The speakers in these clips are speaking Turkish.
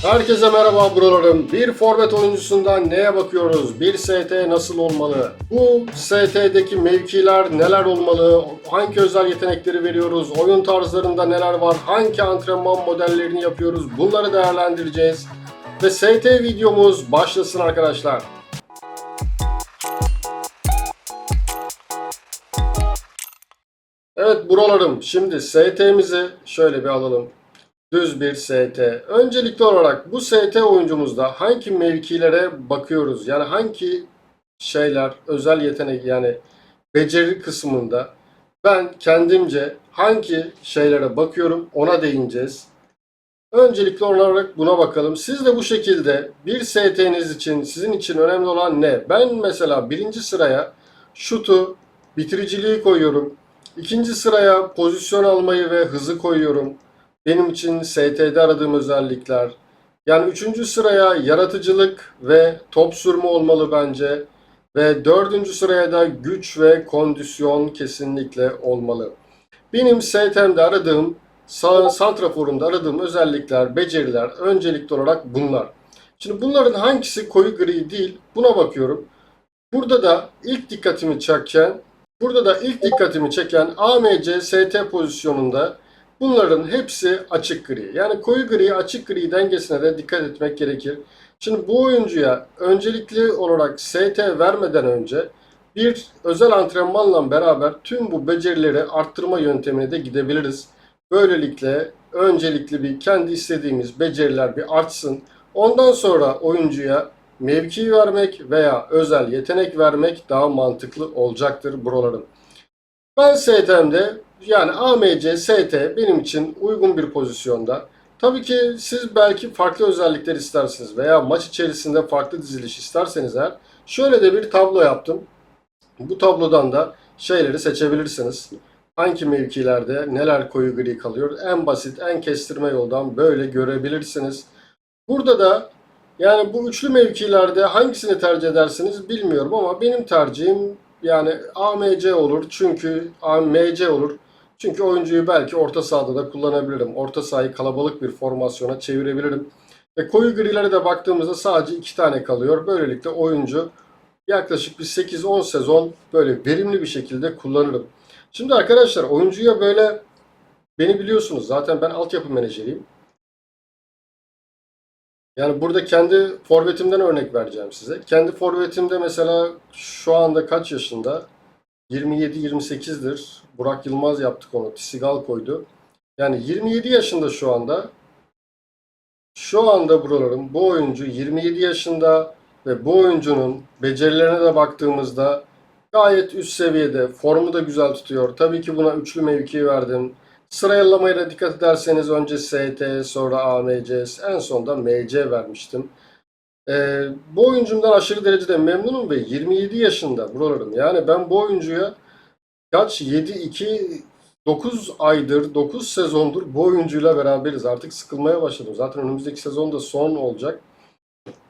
Herkese merhaba buralarım. Bir forvet oyuncusundan neye bakıyoruz? Bir ST nasıl olmalı? Bu ST'deki mevkiler neler olmalı? Hangi özel yetenekleri veriyoruz? Oyun tarzlarında neler var? Hangi antrenman modellerini yapıyoruz? Bunları değerlendireceğiz. Ve ST videomuz başlasın arkadaşlar. Evet buralarım. Şimdi ST'mizi şöyle bir alalım. Düz bir ST. Öncelikli olarak bu ST oyuncumuzda hangi mevkilere bakıyoruz? Yani hangi şeyler, özel yetenek yani beceri kısmında ben kendimce hangi şeylere bakıyorum ona değineceğiz. Öncelikli olarak buna bakalım. Siz de bu şekilde bir ST'niz için sizin için önemli olan ne? Ben mesela birinci sıraya şutu, bitiriciliği koyuyorum. İkinci sıraya pozisyon almayı ve hızı koyuyorum. Benim için ST'de aradığım özellikler. Yani üçüncü sıraya yaratıcılık ve top sürme olmalı bence. Ve dördüncü sıraya da güç ve kondisyon kesinlikle olmalı. Benim ST'mde aradığım, santraforumda aradığım özellikler, beceriler öncelikli olarak bunlar. Şimdi bunların hangisi koyu gri değil buna bakıyorum. Burada da ilk dikkatimi çeken AMC ST pozisyonunda bunların hepsi açık gri. Yani koyu gri açık gri dengesine de dikkat etmek gerekir. Şimdi bu oyuncuya öncelikli olarak ST vermeden önce bir özel antrenmanla beraber tüm bu becerileri arttırma yöntemine de gidebiliriz. Böylelikle öncelikli bir kendi istediğimiz beceriler bir artsın. Ondan sonra oyuncuya mevki vermek veya özel yetenek vermek daha mantıklı olacaktır buraların. Ben ST'mde yani AMC ST benim için uygun bir pozisyonda. Tabii ki siz belki farklı özellikler istersiniz veya maç içerisinde farklı diziliş isterseniz eğer şöyle de bir tablo yaptım. Bu tablodan da şeyleri seçebilirsiniz. Hangi mevkilerde neler koyu gri kalıyor? En basit, en kestirme yoldan böyle görebilirsiniz. Burada da yani bu üçlü mevkilerde hangisini tercih edersiniz bilmiyorum ama benim tercihim yani AMC olur çünkü AMC olur. Çünkü oyuncuyu belki orta sahada da kullanabilirim. Orta sahayı kalabalık bir formasyona çevirebilirim. Ve koyu grilere de baktığımızda sadece 2 tane kalıyor. Böylelikle oyuncu yaklaşık bir 8-10 sezon böyle verimli bir şekilde kullanırım. Şimdi arkadaşlar oyuncuya böyle beni biliyorsunuz zaten ben altyapı menajeriyim. Yani burada kendi forvetimden örnek vereceğim size. Kendi forvetimde mesela şu anda kaç yaşında? 27-28'dir. Burak Yılmaz yaptık onu. Tisigal koydu. Yani 27 yaşında şu anda. Şu anda buraların bu oyuncu 27 yaşında ve bu oyuncunun becerilerine de baktığımızda gayet üst seviyede. Formu da güzel tutuyor. Tabii ki buna üçlü mevki verdim. Sıralamaya da dikkat ederseniz önce ST, sonra AMC, en sonunda MC vermiştim. Bu oyuncumdan aşırı derecede memnunum ve 27 yaşında buraların. Yani ben bu oyuncuya kaç 9 aydır, 9 sezondur bu oyuncuyla beraberiz. Artık sıkılmaya başladım. Zaten önümüzdeki sezonda son olacak.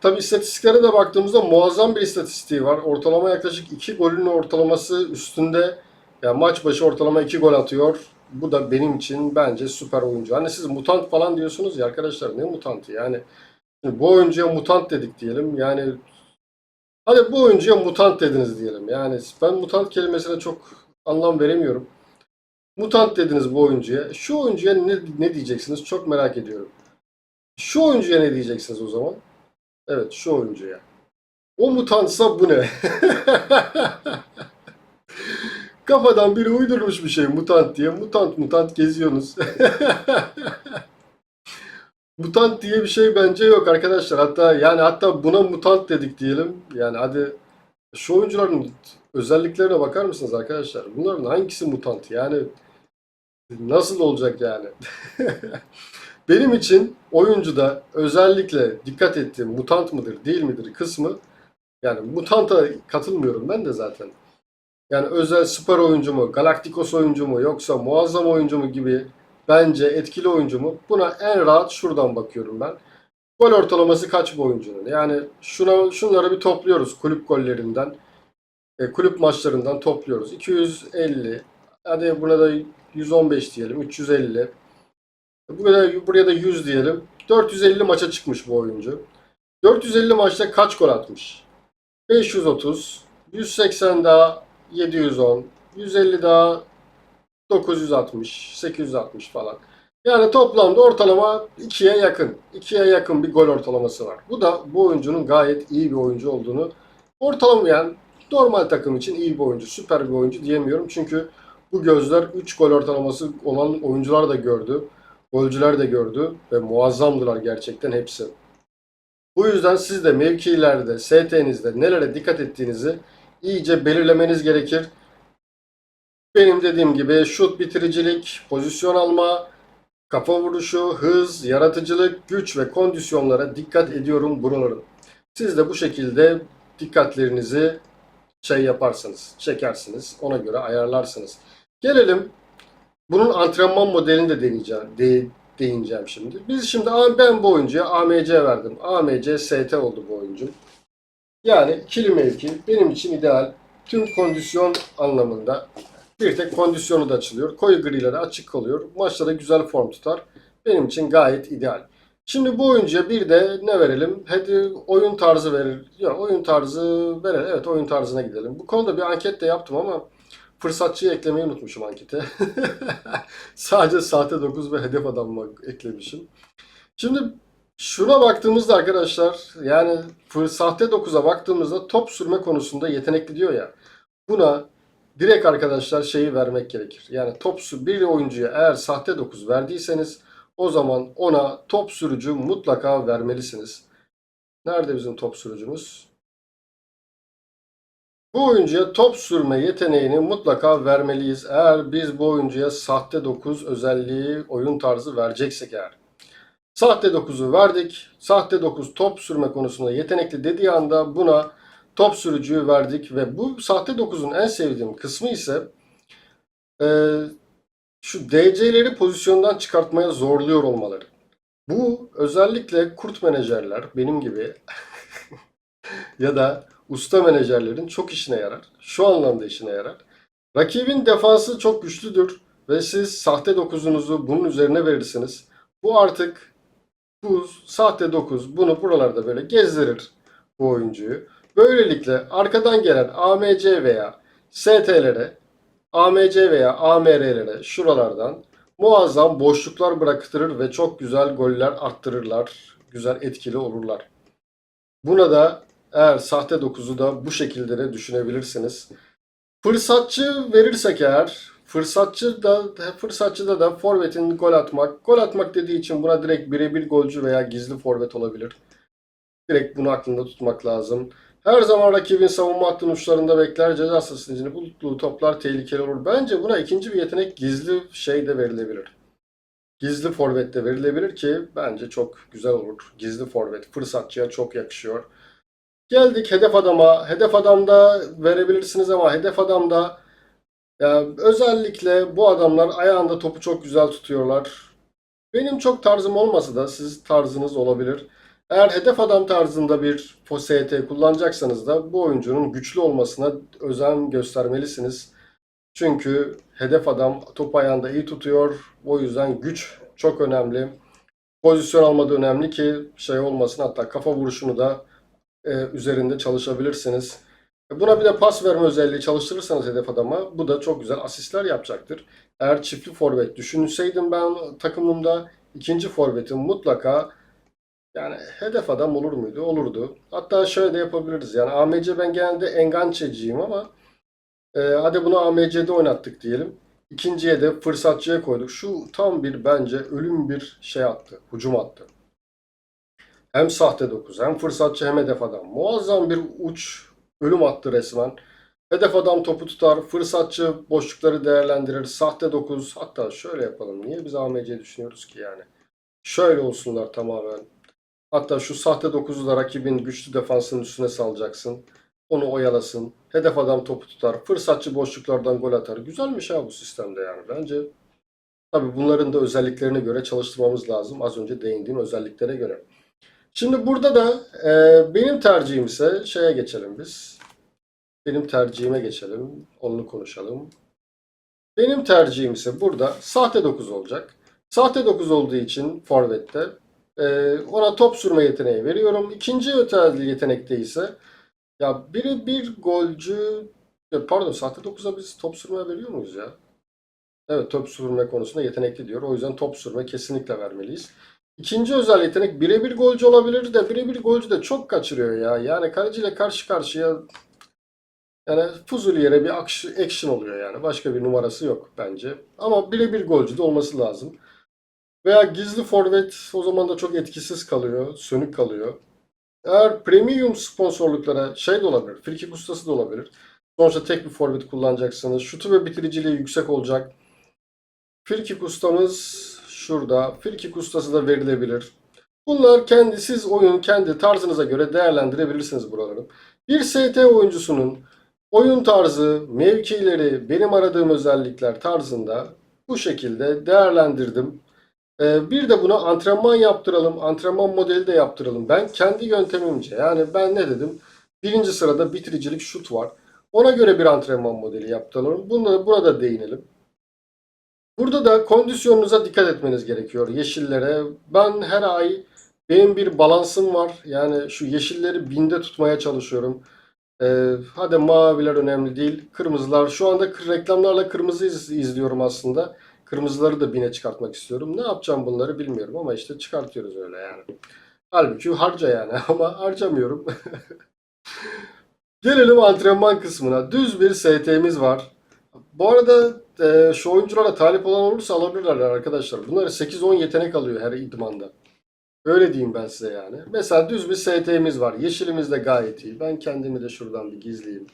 Tabii istatistiklere de baktığımızda muazzam bir istatistiği var. Ortalama yaklaşık 2 golün ortalaması üstünde. Yani maç başı ortalama 2 gol atıyor. Bu da benim için bence süper oyuncu. Hani siz mutant falan diyorsunuz ya arkadaşlar ne mutantı yani. Bu oyuncuya mutant dedik diyelim. Yani hadi bu oyuncuya mutant dediniz diyelim. Yani ben mutant kelimesine çok anlam veremiyorum. Mutant dediniz bu oyuncuya. Şu oyuncuya ne diyeceksiniz? Çok merak ediyorum. Şu oyuncuya ne diyeceksiniz o zaman? Evet şu oyuncuya. O mutantsa bu ne? Kafadan biri uydurmuş bir şey mutant diye. Mutant geziyorsunuz. Mutant diye bir şey bence yok arkadaşlar. Hatta buna mutant dedik diyelim. Yani hadi şu oyuncuların özelliklerine bakar mısınız arkadaşlar? Bunların hangisi mutant? Yani nasıl olacak yani? Benim için oyuncuda özellikle dikkat ettiğim mutant mıdır değil midir kısmı yani mutanta katılmıyorum ben de zaten. Yani özel süper oyuncu mu, Galacticos oyuncu mu yoksa muazzam oyuncu mu gibi bence etkili oyuncu mu? Buna en rahat şuradan bakıyorum ben. Gol ortalaması kaç bu oyuncunun? Yani şunları bir topluyoruz kulüp gollerinden, kulüp maçlarından topluyoruz. 250, hadi buna da 115 diyelim, 350. Buraya da 100 diyelim. 450 maça çıkmış bu oyuncu. 450 maçta kaç gol atmış? 530, 180 daha 710, 150 daha 960, 860 falan. Yani toplamda ortalama 2'ye yakın. 2'ye yakın bir gol ortalaması var. Bu da bu oyuncunun gayet iyi bir oyuncu olduğunu, ortalama yani normal takım için iyi bir oyuncu, süper bir oyuncu diyemiyorum. Çünkü bu gözler 3 gol ortalaması olan oyuncular da gördü. Golcüler de gördü ve muazzamdılar gerçekten hepsi. Bu yüzden siz de mevkilerde, ST'nizde nelere dikkat ettiğinizi iyice belirlemeniz gerekir. Benim dediğim gibi şut bitiricilik, pozisyon alma, kafa vuruşu, hız, yaratıcılık, güç ve kondisyonlara dikkat ediyorum buraların. Siz de bu şekilde dikkatlerinizi yaparsınız, çekersiniz, ona göre ayarlarsınız. Gelelim bunun antrenman modelini de değineceğim şimdi. Biz şimdi ben bu oyuncuya AMC verdim. AMC ST oldu bu oyuncu. Yani ikili mevki benim için ideal. Tüm kondisyon anlamında bir tek kondisyonu da açılıyor. Koyu grileri açık kalıyor. Maçta da güzel form tutar. Benim için gayet ideal. Şimdi bu oyuncuya bir de ne verelim? Hadi oyun tarzı verir. Ya oyun tarzı verelim. Evet, oyun tarzına gidelim. Bu konuda bir anket de yaptım ama fırsatçıyı eklemeyi unutmuşum ankete. Sadece sahte 9 ve hedef adamı eklemişim. Şimdi şuna baktığımızda arkadaşlar, yani sahte 9'a baktığımızda top sürme konusunda yetenekli diyor ya. Buna direkt arkadaşlar şeyi vermek gerekir. Yani bir oyuncuya eğer sahte 9 verdiyseniz o zaman ona top sürücü mutlaka vermelisiniz. Nerede bizim top sürücümüz? Bu oyuncuya top sürme yeteneğini mutlaka vermeliyiz. Eğer biz bu oyuncuya sahte 9 özelliği, oyun tarzı vereceksek eğer. Sahte 9'u verdik. Sahte 9 top sürme konusunda yetenekli dediği anda buna top sürücüyü verdik ve bu sahte 9'un en sevdiğim kısmı ise şu DC'leri pozisyondan çıkartmaya zorluyor olmaları. Bu özellikle kurt menajerler benim gibi ya da usta menajerlerin çok işine yarar. Şu anlamda işine yarar. Rakibin defansı çok güçlüdür ve siz sahte 9'unuzu bunun üzerine verirsiniz. Bu artık bu sahte 9 bunu buralarda böyle gezdirir bu oyuncuyu. Böylelikle arkadan gelen AMC veya ST'lere, AMC veya AMR'lere şuralardan muazzam boşluklar bıraktırır ve çok güzel goller arttırırlar. Güzel etkili olurlar. Buna da eğer sahte 9'u da bu şekilde de düşünebilirsiniz. Fırsatçı verirsek eğer, fırsatçıda da forvetin gol atmak. Gol atmak dediği için buna direkt birebir golcü veya gizli forvet olabilir. Direkt bunu aklında tutmak lazım. Her zaman rakibin savunma hattının uçlarında bekler. Ceza sahasının içinde bulutlu toplar tehlikeli olur. Bence buna ikinci bir yetenek gizli şey de verilebilir. Gizli forvet de verilebilir ki bence çok güzel olur. Gizli forvet fırsatçıya çok yakışıyor. Geldik hedef adama. Hedef adamda verebilirsiniz ama hedef adamda ya özellikle bu adamlar ayağında topu çok güzel tutuyorlar. Benim çok tarzım olmasa da siz tarzınız olabilir. Eğer hedef adam tarzında bir ST kullanacaksanız da bu oyuncunun güçlü olmasına özen göstermelisiniz. Çünkü hedef adam top ayağında iyi tutuyor. O yüzden güç çok önemli. Pozisyon almada önemli ki şey olmasın, hatta kafa vuruşunu da üzerinde çalışabilirsiniz. Buna bir de pas verme özelliği çalıştırırsanız hedef adama bu da çok güzel asistler yapacaktır. Eğer çiftli forvet düşünseydim ben takımımda ikinci forvetim mutlaka yani hedef adam olur muydu? Olurdu. Hatta şöyle de yapabiliriz. Yani AMC ben genelde engançeciyim ama hadi bunu AMC'de oynattık diyelim. İkinciye de fırsatçıya koyduk. Şu tam bir bence ölüm bir şey attı. Hücum attı. Hem sahte 9 hem fırsatçı hem hedef adam. Muazzam bir uç ölüm attı resmen. Hedef adam topu tutar, fırsatçı boşlukları değerlendirir. Sahte 9 hatta şöyle yapalım. Niye biz AMC düşünüyoruz ki yani? Şöyle olsunlar tamamen. Hatta şu sahte 9'u da rakibin güçlü defansının üstüne salacaksın. Onu oyalasın. Hedef adam topu tutar. Fırsatçı boşluklardan gol atar. Güzelmiş ha bu sistemde yani bence. Tabii bunların da özelliklerine göre çalıştırmamız lazım. Az önce değindiğim özelliklere göre. Şimdi burada da benim tercihim ise şeye geçelim biz. Benim tercihime geçelim. Onu konuşalım. Benim tercihim ise burada sahte 9 olacak. Sahte 9 olduğu için forvette Ona top sürme yeteneği veriyorum. İkinci özel yetenekte ise ya biri bir golcü, pardon, sahte 9'a biz top sürme veriyor muyuz ya? Evet, top sürme konusunda yetenekli diyor. O yüzden top sürme kesinlikle vermeliyiz. İkinci özel yetenek birebir golcü olabilir de birebir golcü de çok kaçırıyor ya. Yani kaleciyle karşı karşıya, yani fuzuli yere bir action oluyor yani. Başka bir numarası yok bence. Ama birebir golcü de olması lazım. Veya gizli forvet o zaman da çok etkisiz kalıyor, sönük kalıyor. Eğer premium sponsorluklara şey de olabilir, frikik ustası da olabilir. Sonuçta tek bir forvet kullanacaksınız. Şutu ve bitiriciliği yüksek olacak. Frikik ustamız şurada. Frikik ustası da verilebilir. Bunlar siz oyun kendi tarzınıza göre değerlendirebilirsiniz buraları. Bir ST oyuncusunun oyun tarzı, mevkileri, benim aradığım özellikler tarzında bu şekilde değerlendirdim. Bir de buna antrenman yaptıralım, antrenman modeli de yaptıralım. Ben kendi yöntemimce, yani ben ne dedim? Birinci sırada bitiricilik şut var. Ona göre bir antrenman modeli yaptıralım. Burada değinelim. Burada da kondisyonunuza dikkat etmeniz gerekiyor yeşillere. Ben her ay benim bir balansım var. Yani şu yeşilleri binde tutmaya çalışıyorum. Hadi maviler önemli değil. Kırmızılar. Şu anda reklamlarla kırmızı izliyorum aslında. Kırmızıları da bine çıkartmak istiyorum. Ne yapacağım bunları bilmiyorum ama işte çıkartıyoruz öyle yani. Halbuki harca yani ama harcamıyorum. Gelelim antrenman kısmına. Düz bir ST'miz var. Bu arada şu oyunculara talip olan olursa alabilirler arkadaşlar. Bunları 8-10 yetenek alıyor her idmanda. Öyle diyeyim ben size yani. Mesela düz bir ST'miz var. Yeşilimiz de gayet iyi. Ben kendimi de şuradan bir gizleyeyim.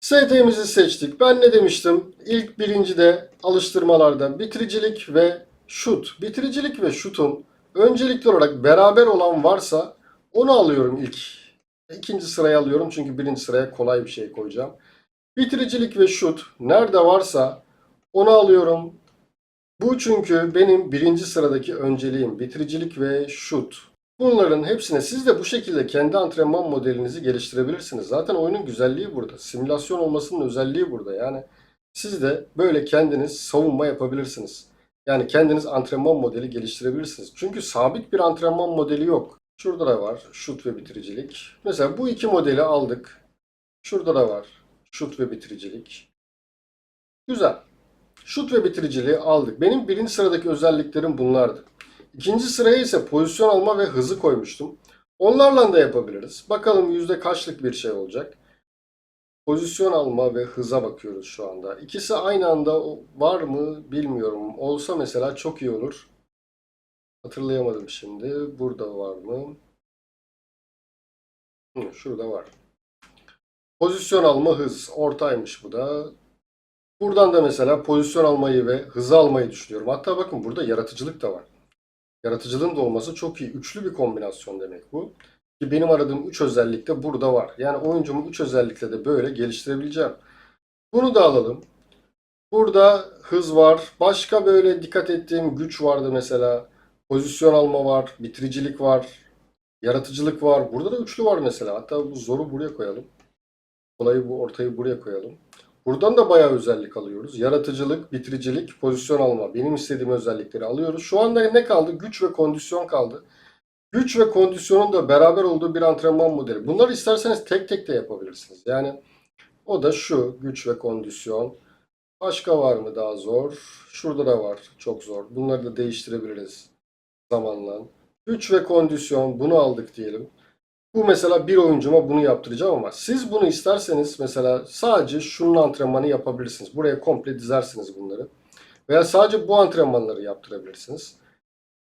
ST'mizi seçtik. Ben ne demiştim? İlk birincide alıştırmalarda bitiricilik ve şut. Bitiricilik ve şutun öncelikli olarak beraber olan varsa onu alıyorum ilk. İkinci sıraya alıyorum çünkü birinci sıraya kolay bir şey koyacağım. Bitiricilik ve şut nerede varsa onu alıyorum. Bu çünkü benim birinci sıradaki önceliğim. Bitiricilik ve şut. Bunların hepsine siz de bu şekilde kendi antrenman modelinizi geliştirebilirsiniz. Zaten oyunun güzelliği burada. Simülasyon olmasının özelliği burada. Yani siz de böyle kendiniz savunma yapabilirsiniz. Yani kendiniz antrenman modeli geliştirebilirsiniz. Çünkü sabit bir antrenman modeli yok. Şurada da var şut ve bitiricilik. Mesela bu iki modeli aldık. Şurada da var şut ve bitiricilik. Güzel. Şut ve bitiriciliği aldık. Benim birinci sıradaki özelliklerim bunlardı. İkinci sıraya ise pozisyon alma ve hızı koymuştum. Onlarla da yapabiliriz. Bakalım yüzde kaçlık bir şey olacak. Pozisyon alma ve hıza bakıyoruz şu anda. İkisi aynı anda var mı bilmiyorum. Olsa mesela çok iyi olur. Hatırlayamadım şimdi. Burada var mı? Şurada var. Pozisyon alma hız. Ortaymış bu da. Buradan da mesela pozisyon almayı ve hızı almayı düşünüyorum. Hatta bakın burada yaratıcılık da var. Yaratıcılığın da olması çok iyi. Üçlü bir kombinasyon demek bu. Ki benim aradığım 3 özellik de burada var. Yani oyuncumu 3 özellikle de böyle geliştirebileceğim. Bunu da alalım. Burada hız var. Başka böyle dikkat ettiğim güç vardı mesela. Pozisyon alma var. Bitiricilik var. Yaratıcılık var. Burada da üçlü var mesela. Hatta bu zoru buraya koyalım. Kolayı bu ortayı buraya koyalım. Buradan da bayağı özellik alıyoruz. Yaratıcılık, bitiricilik, pozisyon alma. Benim istediğim özellikleri alıyoruz. Şu anda ne kaldı? Güç ve kondisyon kaldı. Güç ve kondisyonun da beraber olduğu bir antrenman modeli. Bunları isterseniz tek tek de yapabilirsiniz. Yani o da şu güç ve kondisyon. Başka var mı daha zor? Şurada da var. Çok zor. Bunları da değiştirebiliriz zamanla. Güç ve kondisyon bunu aldık diyelim. Bu mesela bir oyuncuma bunu yaptıracağım ama siz bunu isterseniz mesela sadece şunun antrenmanı yapabilirsiniz. Buraya komple dizersiniz bunları. Veya sadece bu antrenmanları yaptırabilirsiniz.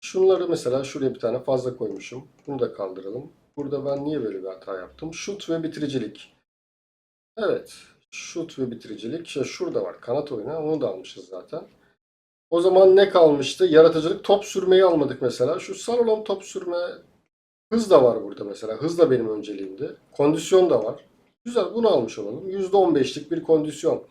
Şunları mesela şuraya bir tane fazla koymuşum. Bunu da kaldıralım. Burada ben niye böyle bir hata yaptım? Şut ve bitiricilik. Evet. Şut ve bitiricilik. İşte şurada var. Kanat oyunu. Onu da almışız zaten. O zaman ne kalmıştı? Yaratıcılık. Top sürmeyi almadık mesela. Şu slalom top sürme. Hız da var burada mesela. Hız da benim önceliğimdi. Kondisyon da var. Güzel. Bunu almış olalım. %15'lik bir kondisyon.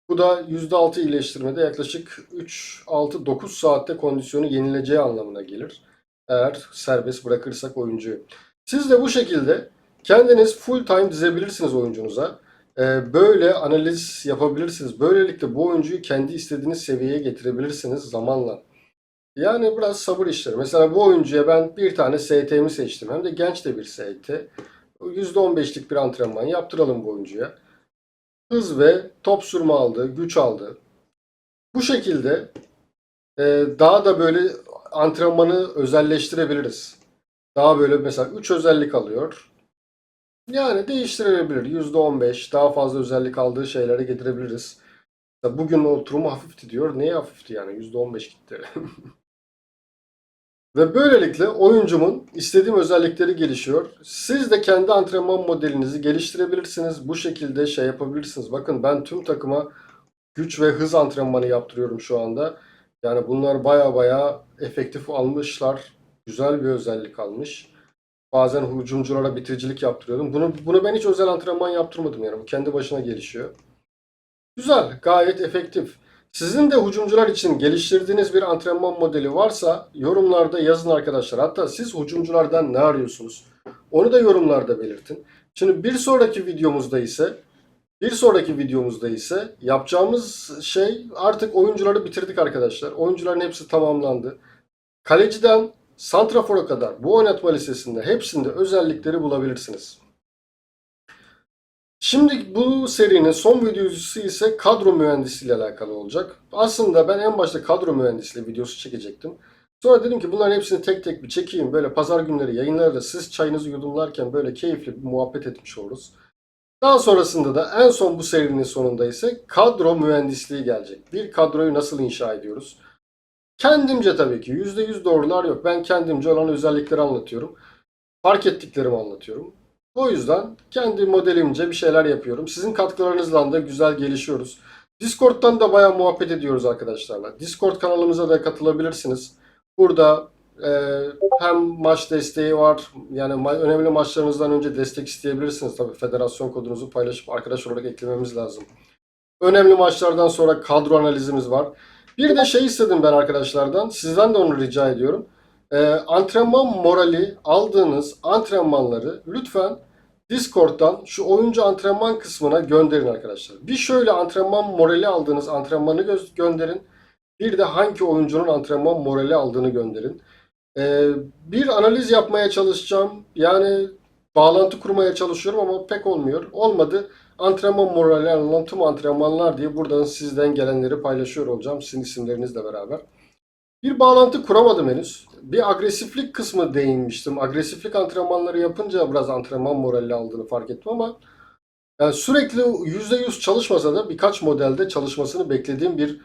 Bu da %6 iyileştirmede yaklaşık 3, 6, 9 saatte kondisyonu yenileceği anlamına gelir. Eğer serbest bırakırsak oyuncuyu. Siz de bu şekilde kendiniz full time dizebilirsiniz oyuncunuza. Böyle analiz yapabilirsiniz. Böylelikle bu oyuncuyu kendi istediğiniz seviyeye getirebilirsiniz zamanla. Yani biraz sabır işleri. Mesela bu oyuncuya ben bir tane ST'mi seçtim. Hem de genç de bir ST. %15'lik bir antrenman yaptıralım bu oyuncuya. Hız ve top sürme aldı, güç aldı. Bu şekilde daha da böyle antrenmanı özelleştirebiliriz. Daha böyle mesela 3 özellik alıyor. Yani değiştirilebilir. %15 daha fazla özellik aldığı şeylere getirebiliriz. Bugün oturumu hafifti diyor. Neye hafifti yani? %15 gitti. Ve böylelikle oyuncumun istediğim özellikleri gelişiyor. Siz de kendi antrenman modelinizi geliştirebilirsiniz. Bu şekilde şey yapabilirsiniz. Bakın ben tüm takıma güç ve hız antrenmanı yaptırıyorum şu anda. Yani bunlar baya baya efektif almışlar. Güzel bir özellik almış. Bazen hücumculara bitiricilik yaptırıyordum. Bunu ben hiç özel antrenman yaptırmadım yani. Bu kendi başına gelişiyor. Güzel, gayet efektif. Sizin de hücumcular için geliştirdiğiniz bir antrenman modeli varsa yorumlarda yazın arkadaşlar. Hatta siz hücumculardan ne arıyorsunuz? Onu da yorumlarda belirtin. Şimdi bir sonraki videomuzda ise yapacağımız şey artık oyuncuları bitirdik arkadaşlar. Oyuncuların hepsi tamamlandı. Kaleciden santrafora kadar bu oynatma listesinde hepsinde özellikleri bulabilirsiniz. Şimdi bu serinin son videosu ise kadro mühendisliği ile alakalı olacak. Aslında ben en başta kadro mühendisliği videosu çekecektim. Sonra dedim ki bunların hepsini tek tek bir çekeyim. Böyle pazar günleri yayınlarda siz çayınızı yudumlarken böyle keyifli bir muhabbet etmiş oluruz. Daha sonrasında da en son bu serinin sonunda ise kadro mühendisliği gelecek. Bir kadroyu nasıl inşa ediyoruz? Kendimce tabii ki %100 doğrular yok. Ben kendimce olan özellikleri anlatıyorum. Fark ettiklerimi anlatıyorum. O yüzden kendi modelimce bir şeyler yapıyorum. Sizin katkılarınızla da güzel gelişiyoruz. Discord'dan da bayağı muhabbet ediyoruz arkadaşlarla. Discord kanalımıza da katılabilirsiniz. Burada hem maç desteği var. Yani önemli maçlarınızdan önce destek isteyebilirsiniz. Tabii federasyon kodunuzu paylaşıp arkadaş olarak eklememiz lazım. Önemli maçlardan sonra kadro analizimiz var. Bir de şey istedim ben arkadaşlardan. Sizden de onu rica ediyorum. Antrenman morali aldığınız antrenmanları lütfen Discord'dan şu oyuncu antrenman kısmına gönderin arkadaşlar. Bir şöyle antrenman morali aldığınız antrenmanı gönderin. Bir de hangi oyuncunun antrenman morali aldığını gönderin. Bir analiz yapmaya çalışacağım. Yani bağlantı kurmaya çalışıyorum ama pek olmuyor. Olmadı. Antrenman morali alınan tüm antrenmanlar diye buradan sizden gelenleri paylaşıyor olacağım. Sizin isimlerinizle beraber. Bir bağlantı kuramadım henüz. Bir agresiflik kısmı değinmiştim. Agresiflik antrenmanları yapınca biraz antrenman morali aldığını fark ettim ama yani sürekli %100 çalışmasa da birkaç modelde çalışmasını beklediğim bir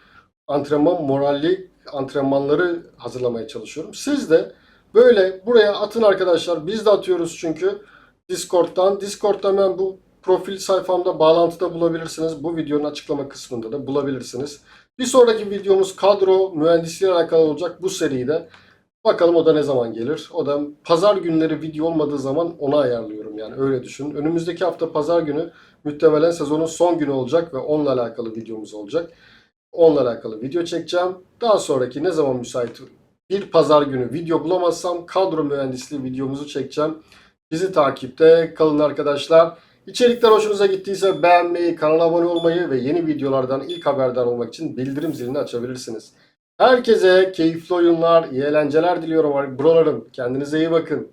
antrenman moralli antrenmanları hazırlamaya çalışıyorum. Siz de böyle buraya atın arkadaşlar. Biz de atıyoruz çünkü Discord'dan. Discord'dan ben bu profil sayfamda bağlantıda bulabilirsiniz. Bu videonun açıklama kısmında da bulabilirsiniz. Bir sonraki videomuz kadro mühendisliği ile alakalı olacak bu seride. Bakalım o da ne zaman gelir. O da pazar günleri video olmadığı zaman onu ayarlıyorum yani öyle düşünün. Önümüzdeki hafta pazar günü muhtemelen sezonun son günü olacak ve onunla alakalı videomuz olacak. Onunla alakalı video çekeceğim. Daha sonraki ne zaman müsait bir pazar günü video bulamazsam kadro mühendisliği videomuzu çekeceğim. Bizi takipte kalın arkadaşlar. İçerikler hoşunuza gittiyse beğenmeyi, kanala abone olmayı ve yeni videolardan ilk haberdar olmak için bildirim zilini açabilirsiniz. Herkese keyifli oyunlar, iyi eğlenceler diliyorum brolarım. Kendinize iyi bakın.